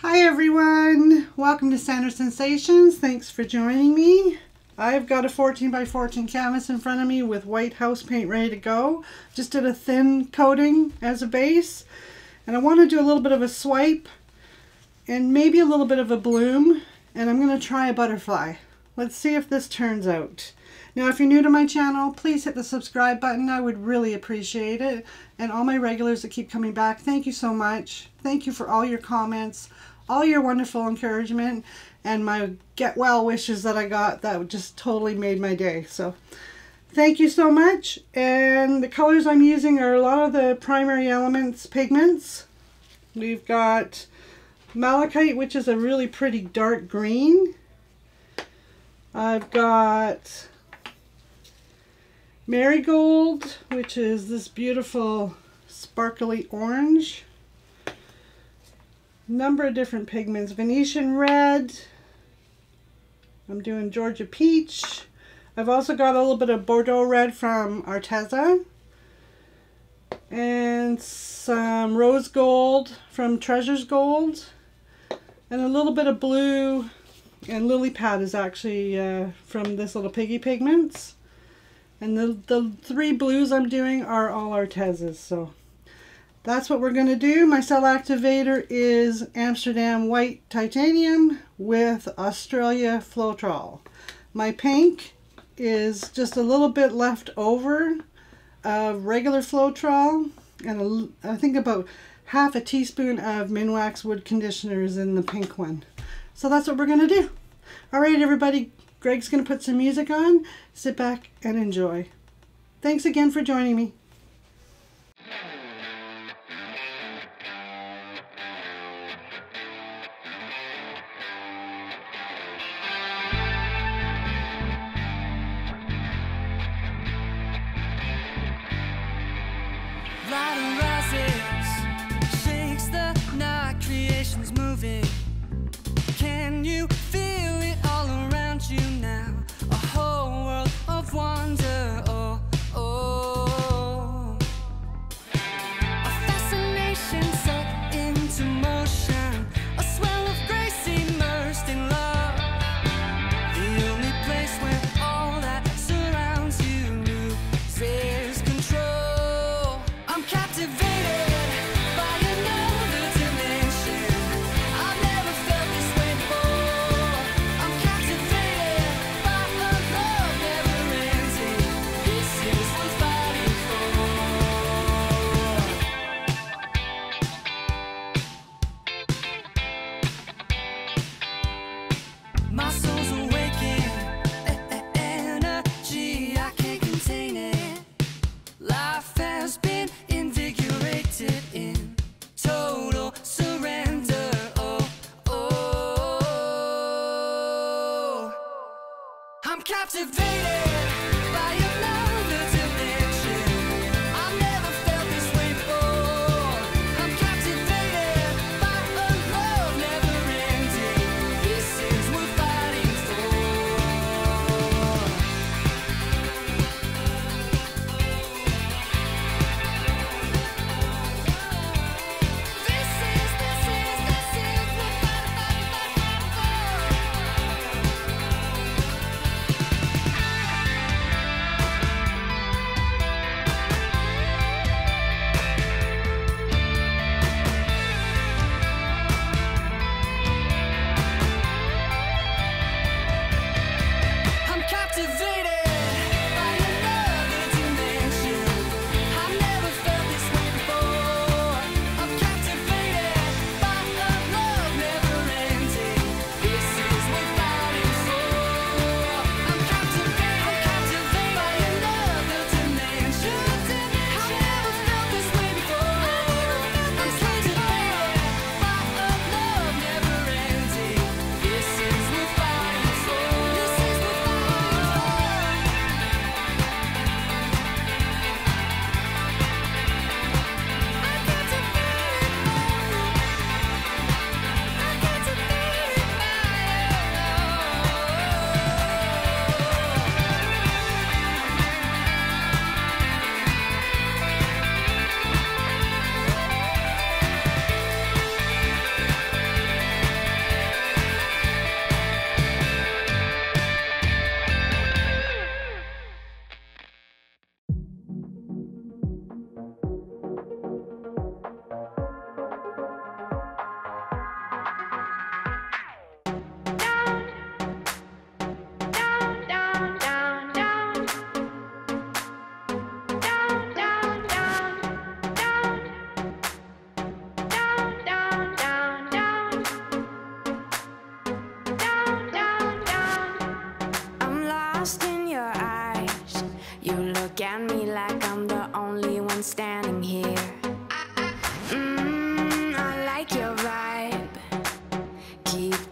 Hi everyone, welcome to Sandra Sensations. Thanks for joining me. I've got a 14 by 14 canvas in front of me with white house paint ready to go. Just did a thin coating as a base, and I want to do a little bit of a swipe and maybe a little bit of a bloom, and I'm going to try a butterfly. Let's see if this turns out. Now, if you're new to my channel, please hit the subscribe button. I would really appreciate it. And all my regulars that keep coming back, thank you so much. Thank you for all your comments, all your wonderful encouragement, and my get well wishes that I got. That just totally made my day. So thank you so much. And the colors I'm using are a lot of the Primary Elements pigments. We've got Malachite, which is a really pretty dark green. I've got Marigold, which is this beautiful sparkly orange. Number of different pigments. Venetian Red. I'm doing Georgia Peach. I've also got a little bit of Bordeaux Red from Arteza. And some Rose Gold from Treasures Gold. And a little bit of blue. And Lily Pad is actually from this little Piggy Pigments. And the three blues I'm doing are all Artezas. So that's what we're going to do. My cell activator is Amsterdam White Titanium with Australia Floetrol. My pink is just a little bit left over of regular Floetrol. And I think about half a teaspoon of Minwax Wood Conditioner is in the pink one. So that's what we're going to do. All right, everybody. Greg's going to put some music on. Sit back and enjoy. Thanks again for joining me. Light rises, shakes the night, creation's moving. Can you feel it all around you now? A whole world of wonder, oh, oh. A fascination set into motion, a swell of grace immersed in love. The only place where all that surrounds you loses control. I'm captivated by another dimension. I've never felt this way before. I'm captivated by a love never ending. This is worth fighting for. My soul's awakened, energy, I can't contain it. Life has been invigorated in total surrender, oh, oh. I'm captivated by another dimension. I've never felt this way before. I'm captivated by a love never ending. This is worth fighting for. This is worth fighting for.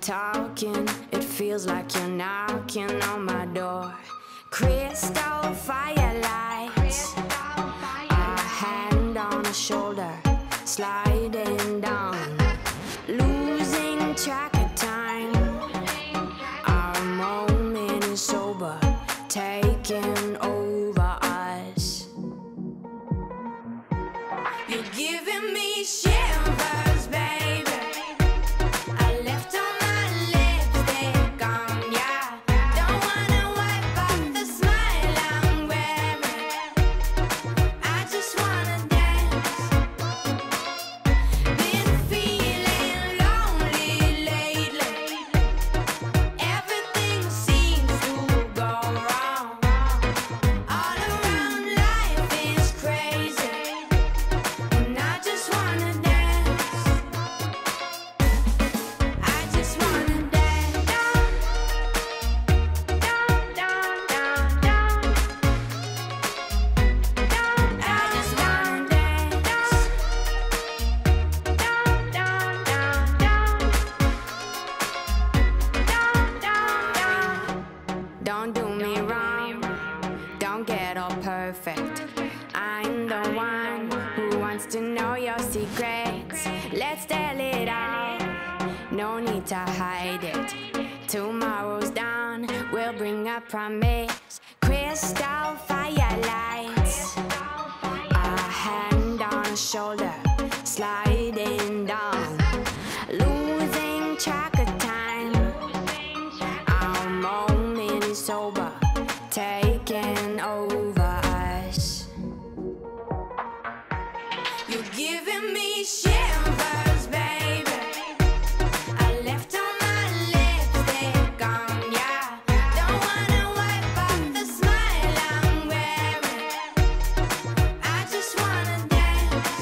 talking, it feels like you're knocking on my door. Crystal firelights, a hand on a shoulder, sliding down, losing track of time. Our moment is sober, taking over us. You're giving me shivers, baby. I left all my lipstick on, yeah. Don't wanna wipe off the smile I'm wearing. I just wanna dance. Been feeling lonely lately. Everything seems to go wrong. All around life is crazy, and I just wanna dance. I just wanna dance. Down, down, down, down, down. I just wanna dance. Down, down, down, down. Down, down, down. Don't do me wrong, don't get all perfect. I'm the one who wants to know your secrets. Let's tell it all, no need to hide it. Tomorrow's dawn will bring a promise. Crystal firelights, a hand on a shoulder, sliding down, losing track of time. Our moment is sober, taking over us. You're giving me shivers, baby. I left all my lipstick on, yeah. Don't wanna wipe off the smile I'm wearing. I just wanna dance.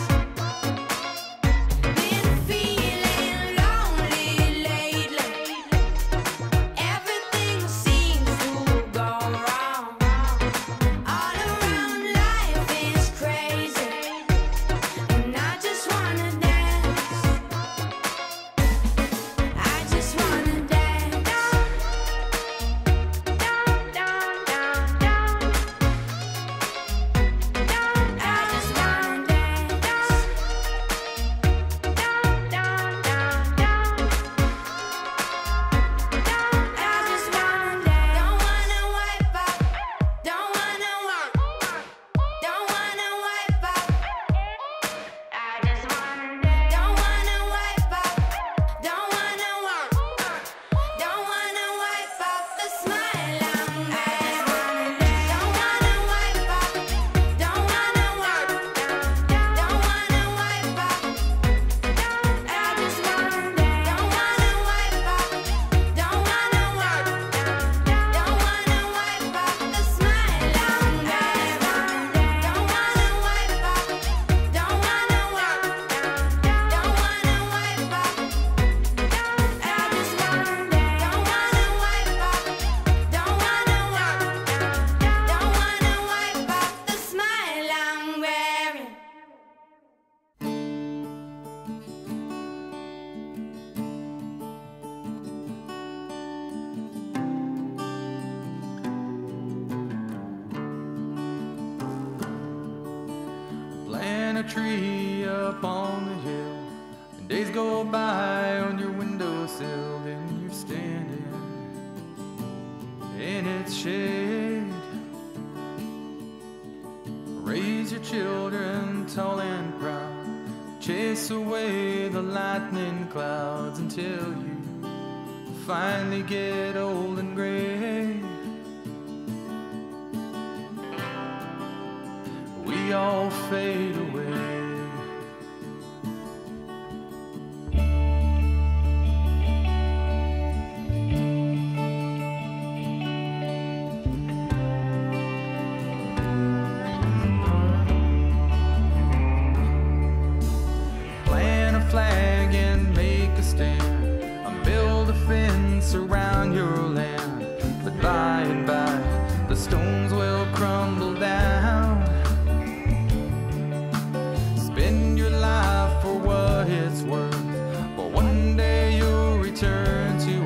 Been feeling lonely lately. Everything seems to go wrong. All around life is crazy, and I just wanna dance. I just wanna dance. Down, down, down, down, down. I just wanna dance. Down, down, down, down. I just wanna dance. Don't wanna wipe up. Don't wanna walk. Don't wanna wipe up. I just wanna dance. Don't wanna wipe up. Don't wanna walk. Don't wanna wipe off the smile I'm wearing. Don't wanna wipe up. Don't wanna walk. Don't wanna wipe up. I just wanna dance. Don't wanna wipe up. Don't wanna walk. Don't wanna wipe off the smile I'm wearing. Don't wanna wipe up. Don't wanna walk. Don't wanna wipe up. I just wanna dance. Don't wanna wipe up. Don't wanna walk. Don't wanna wipe off the smile I'm wearing. Plant a tree up on the hill, and days go by on your windowsill, then you're standing in its shade. Raise your children tall and proud, chase away the lightning clouds until you finally get old and gray. We all fade away. Plant a flag and make a stand, and build a fence around your land. But by and by, the stones will crumble down. Spend your life for what it's worth, but one day you'll return to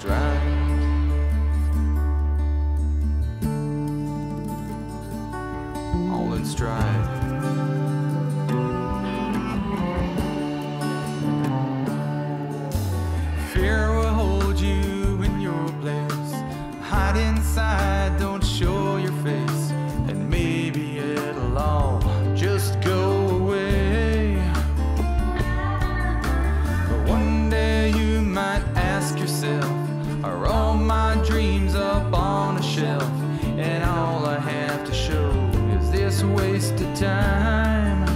stride. All in stride. Fear will hold you in your place. Hide inside, don't show your face, and maybe it'll all just go away. But one day you might ask yourself, are all my dreams up on a shelf, and all I have to show is this wasted time?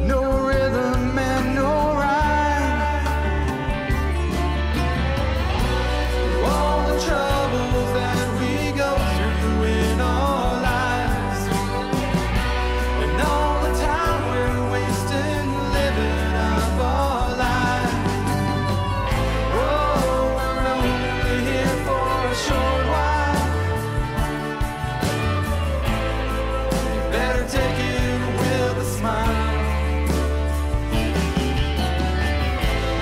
No rhythm and no rhyme. Through all the troubles that we go through in our lives, and all the time we're wasting living up our lives. Whoa, we're only here for a short while. You better take it with a smile.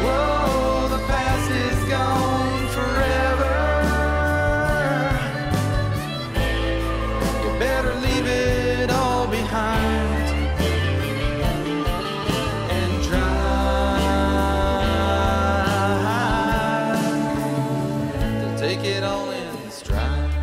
Whoa, the past is gone forever. You better leave it all behind and try to take it all in stride.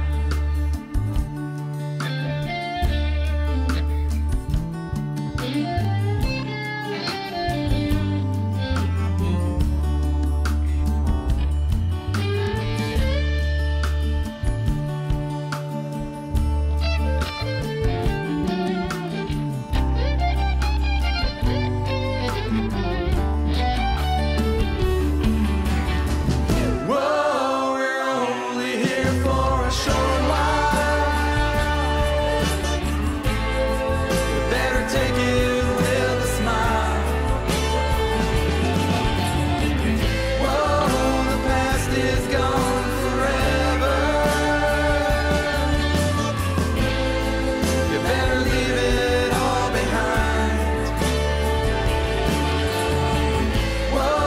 Whoa, we're only here for a short while. You better take it with a smile. Whoa, the past is gone forever. You better leave it all behind. Whoa,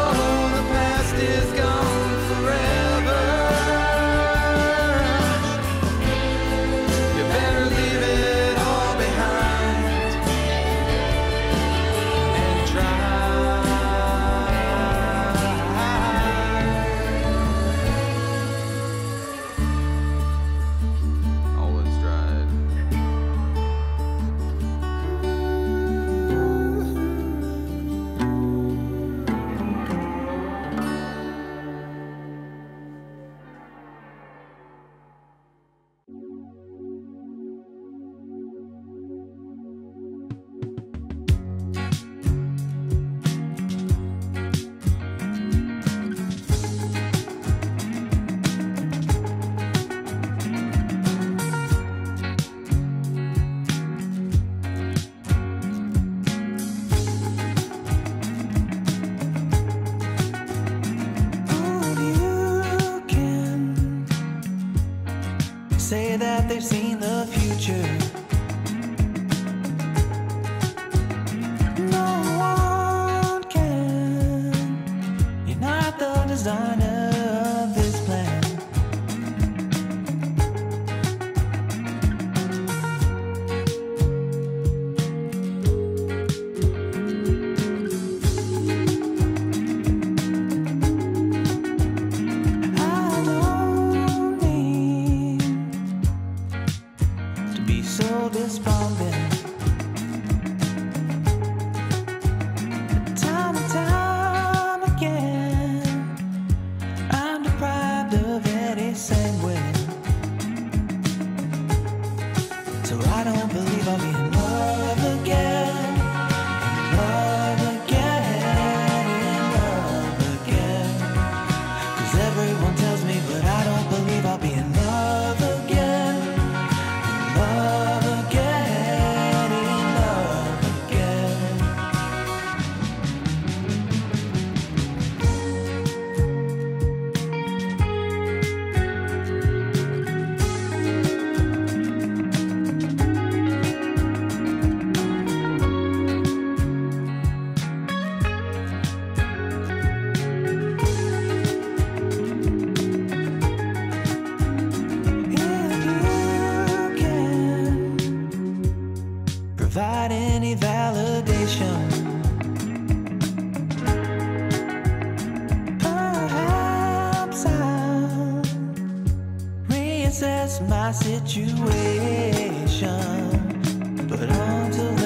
the past is gone forever. You better leave it all behind and try. All in stride. You can say that they've seen the future. No one can. You're not the designer of this plan. I don't mean to be so despondent. Time and time again, I'm deprived of any sanguine. So I don't believe I'll be in love again. In love again, in love again. 'Cause everyone tells me, but I don't believe I'll be in love again. In love again, in love again. situation. But until